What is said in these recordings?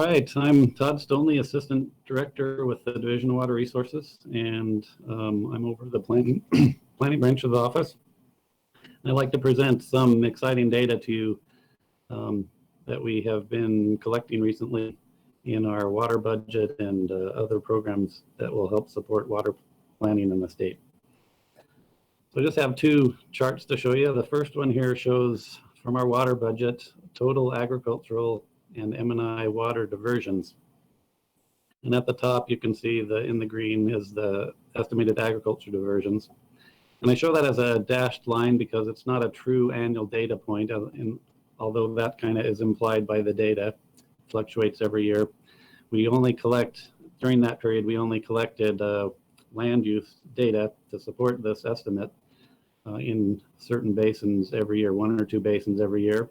right, I'm Todd Stonely, Assistant Director with the Division of Water Resources, and I'm over the planning branch of the office. I'd like to present some exciting data to you that we have been collecting recently in our water budget and other programs that will help support water planning in the state. So I just have two charts to show you. The first one here shows from our water budget, total agricultural and M&I water diversions. And at the top, you can see in the green is the estimated agriculture diversions. And I show that as a dashed line because it's not a true annual data point, and although that kind of is implied by the data, fluctuates every year. We only collect, during that period, we only collected land use data to support this estimate in certain basins every year, 1 or 2 basins every year.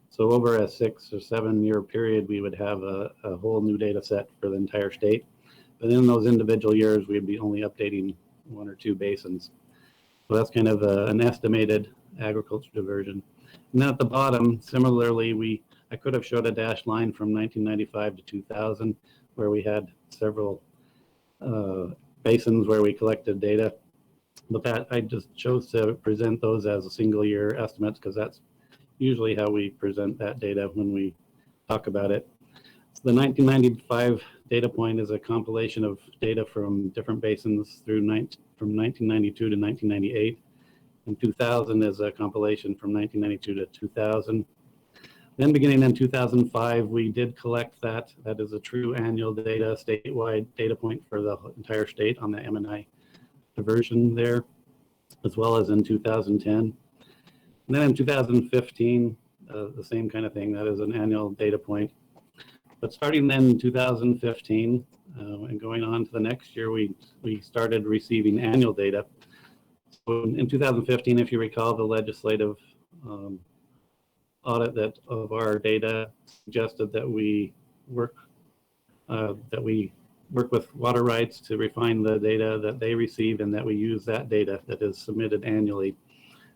So over a 6 or 7 year period, we would have a whole new data set for the entire state. But in those individual years, we'd be only updating 1 or 2 basins. So that's kind of an estimated agriculture diversion. And then at the bottom, similarly, I could have showed a dashed line from 1995 to 2000, where we had several basins where we collected data. But that I just chose to present those as a single year estimates because that's usually how we present that data when we talk about it. So the 1995 data point is a compilation of data from different basins from 1992 to 1998. And 2000 is a compilation from 1992 to 2000. Then beginning in 2005, we did collect that. That is a true annual data, statewide data point for the entire state on the M&I diversion there, as well as in 2010. And then in 2015, the same kind of thing. That is an annual data point. But starting then in 2015 and going on to the next year, we started receiving annual data. So in 2015, if you recall, the legislative audit of our data suggested that we work with water rights to refine the data that they receive, and that we use that data that is submitted annually,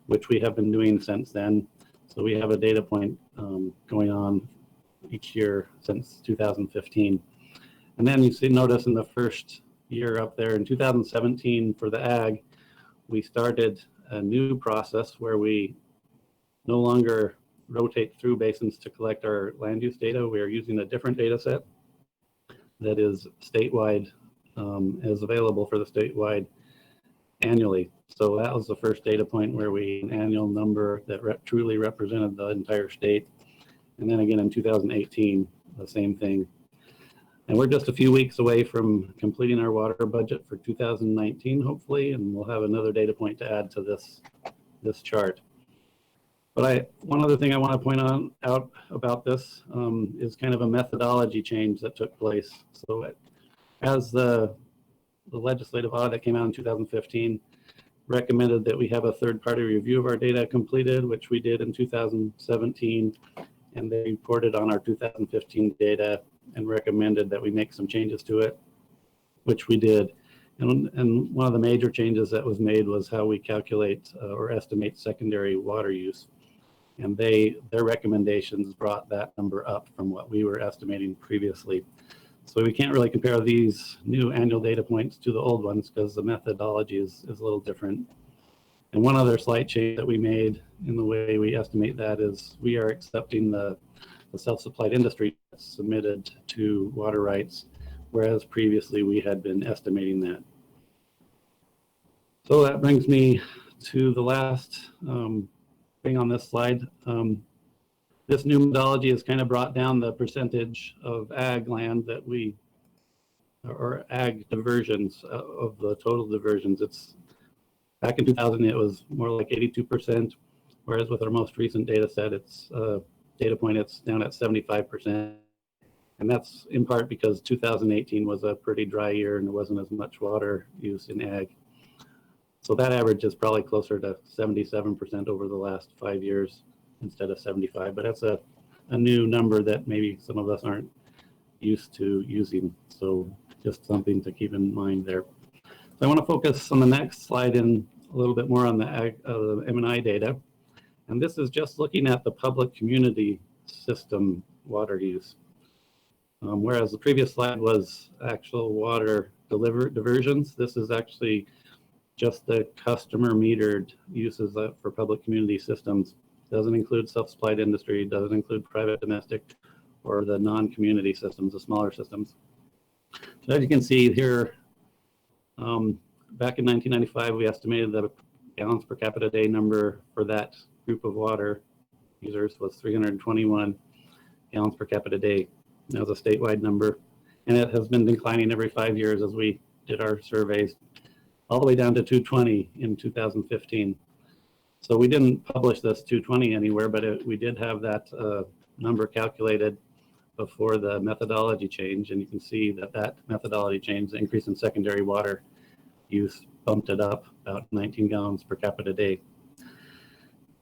which we have been doing since then. So we have a data point going on each year since 2015. And then you notice in the first year up there in 2017 for the ag, we started a new process where we no longer rotate through basins to collect our land use data. We are using a different data set that is statewide, is available for the statewide annually. So that was the first data point where an annual number that truly represented the entire state. And then again in 2018, the same thing. And we're just a few weeks away from completing our water budget for 2019, hopefully, and we'll have another data point to add to this chart. But one other thing I want to point out about this is kind of a methodology change that took place. So as the legislative audit came out in 2015, recommended that we have a third-party review of our data completed, which we did in 2017, and they reported on our 2015 data and recommended that we make some changes to it, which we did. And one of the major changes that was made was how we calculate or estimate secondary water use. And their recommendations brought that number up from what we were estimating previously. So we can't really compare these new annual data points to the old ones because the methodology is a little different. And one other slight change that we made in the way we estimate that is we are accepting the self-supplied industry submitted to water rights, whereas previously we had been estimating that. So that brings me to the last thing on this slide. This new methodology has kind of brought down the percentage of ag land that or ag diversions of the total diversions. Back in 2000, it was more like 82%, whereas with our most recent data set, it's down at 75%. And that's in part because 2018 was a pretty dry year and there wasn't as much water use in ag. So that average is probably closer to 77% over the last 5 years instead of 75, but that's a new number that maybe some of us aren't used to using. So just something to keep in mind there. So I want to focus on the next slide in a little bit more on the M&I data. And this is just looking at the public community system water use. Whereas the previous slide was actual water diversions, this is actually just the customer metered uses for public community systems. Doesn't include self-supplied industry, doesn't include private domestic or the non-community systems, the smaller systems. So as you can see here, back in 1995, we estimated that a gallons per capita day number for that group of water users was 321 gallons per capita day. That was a statewide number, and it has been declining every 5 years as we did our surveys, all the way down to 220 in 2015. So we didn't publish this 220 anywhere, but we did have that number calculated before the methodology change, and you can see that that methodology change, the increase in secondary water use, bumped it up about 19 gallons per capita day.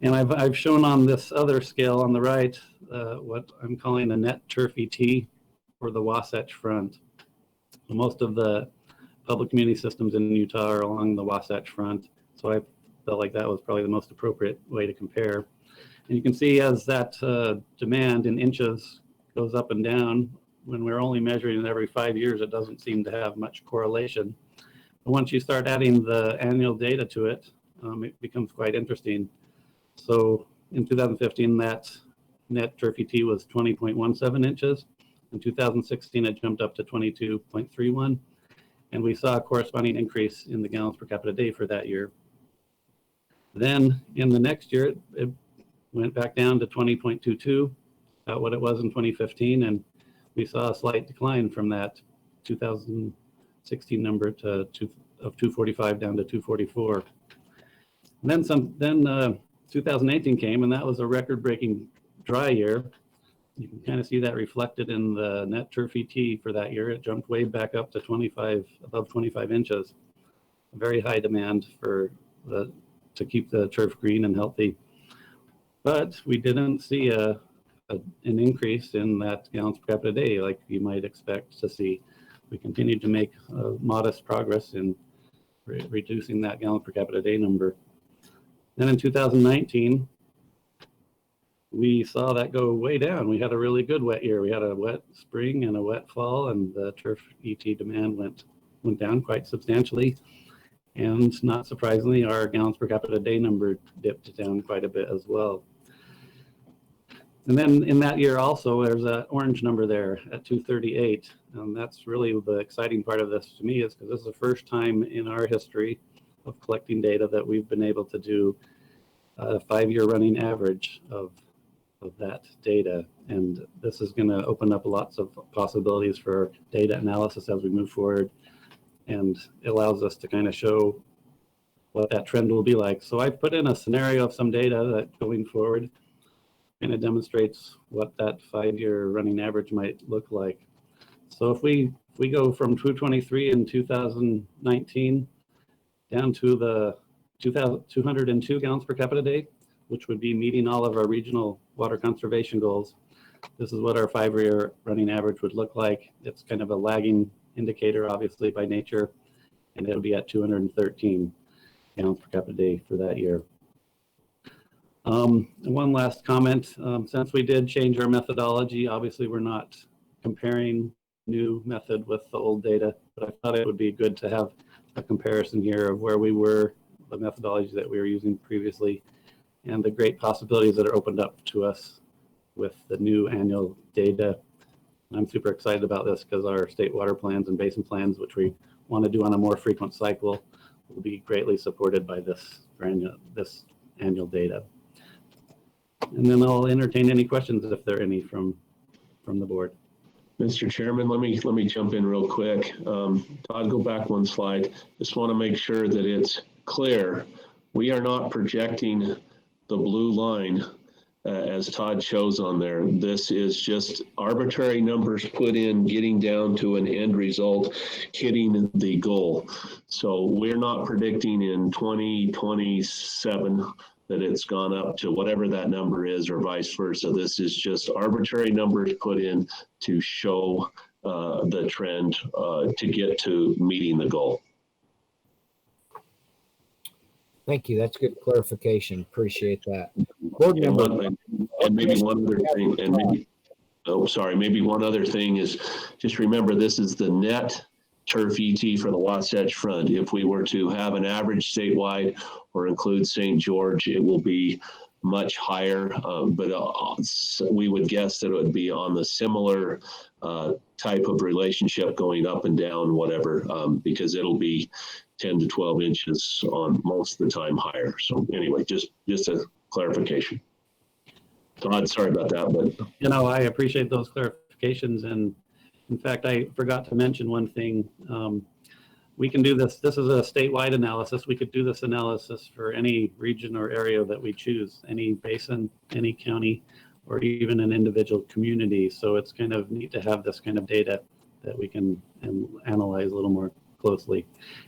And I've shown on this other scale on the right what I'm calling a net turf ET for the Wasatch Front. Most of the public community systems in Utah are along the Wasatch Front, so I felt like that was probably the most appropriate way to compare. And you can see as that demand in inches goes up and down, when we're only measuring it every 5 years, it doesn't seem to have much correlation. But once you start adding the annual data to it, it becomes quite interesting. So in 2015, that net turf ET was 20.17 inches. In 2016, it jumped up to 22.31. And we saw a corresponding increase in the gallons per capita day for that year. Then in the next year, it went back down to 20.22, about what it was in 2015, and we saw a slight decline from that 2016 number of 245 down to 244. And then 2018 came, and that was a record-breaking dry year. You can kind of see that reflected in the net turf ET for that year. It jumped way back up to above 25 inches. A very high demand to keep the turf green and healthy. But we didn't see an increase in that gallons per capita day like you might expect to see. We continued to make modest progress in reducing that gallons per capita day number. Then in 2019, we saw that go way down. We had a really good wet year. We had a wet spring and a wet fall, and the turf ET demand went down quite substantially. And not surprisingly, our gallons per capita day number dipped down quite a bit as well. And then in that year also, there's an orange number there at 238. And that's really the exciting part of this to me, is because this is the first time in our history of collecting data that we've been able to do a 5-year running average of that data. And this is going to open up lots of possibilities for data analysis as we move forward. And it allows us to kind of show what that trend will be like. So I've put in a scenario of some data that going forward kind of demonstrates what that 5-year running average might look like. So if we go from 223 in 2019 down to the 202 gallons per capita day, which would be meeting all of our regional water conservation goals, this is what our 5-year running average would look like. It's kind of a lagging indicator, obviously, by nature, and it'll be at 213 gallons per capita day for that year. One last comment, since we did change our methodology, obviously we're not comparing new method with the old data, but I thought it would be good to have a comparison here of where we were, the methodology that we were using previously, and the great possibilities that are opened up to us with the new annual data. I'm super excited about this because our state water plans and basin plans, which we want to do on a more frequent cycle, will be greatly supported by this annual data. And then I'll entertain any questions if there are any from the board. Mr. Chairman, let me jump in real quick. Todd, go back one slide. Just want to make sure that it's clear. We are not projecting the blue line as Todd shows on there. This is just arbitrary numbers put in, getting down to an end result, hitting the goal. So we're not predicting in 2027 that it's gone up to whatever that number is or vice versa. This is just arbitrary numbers put in to show the trend to get to meeting the goal. Thank you. That's good clarification. Appreciate that. Board member. And maybe one other thing, and Oh, sorry, maybe one other thing is, just remember, this is the net turf ET for the Wasatch Front. If we were to have an average statewide or include St. George, it will be much higher, but we would guess that it would be on the similar type of relationship going up and down, whatever, because it'll be 10 to 12 inches on most of the time higher. So anyway, just a clarification. Todd, sorry about that, but I appreciate those clarifications. And in fact, I forgot to mention one thing. We can do this. This is a statewide analysis. We could do this analysis for any region or area that we choose, any basin, any county, or even an individual community. So it's kind of neat to have this kind of data that we can analyze a little more closely.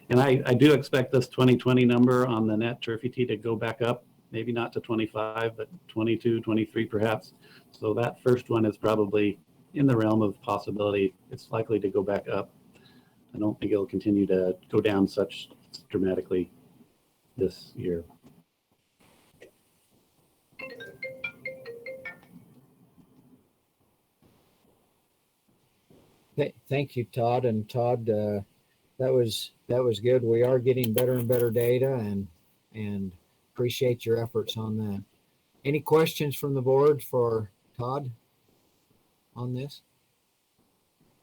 And I do expect this 2020 number on the net turf ET to go back up, maybe not to 25, but 22, 23 perhaps. So that first one is probably in the realm of possibility. It's likely to go back up. I don't think it'll continue to go down such dramatically this year. Thank you, Todd. And Todd, that was good. We are getting better and better data, and appreciate your efforts on that. Any questions from the board for Todd on this?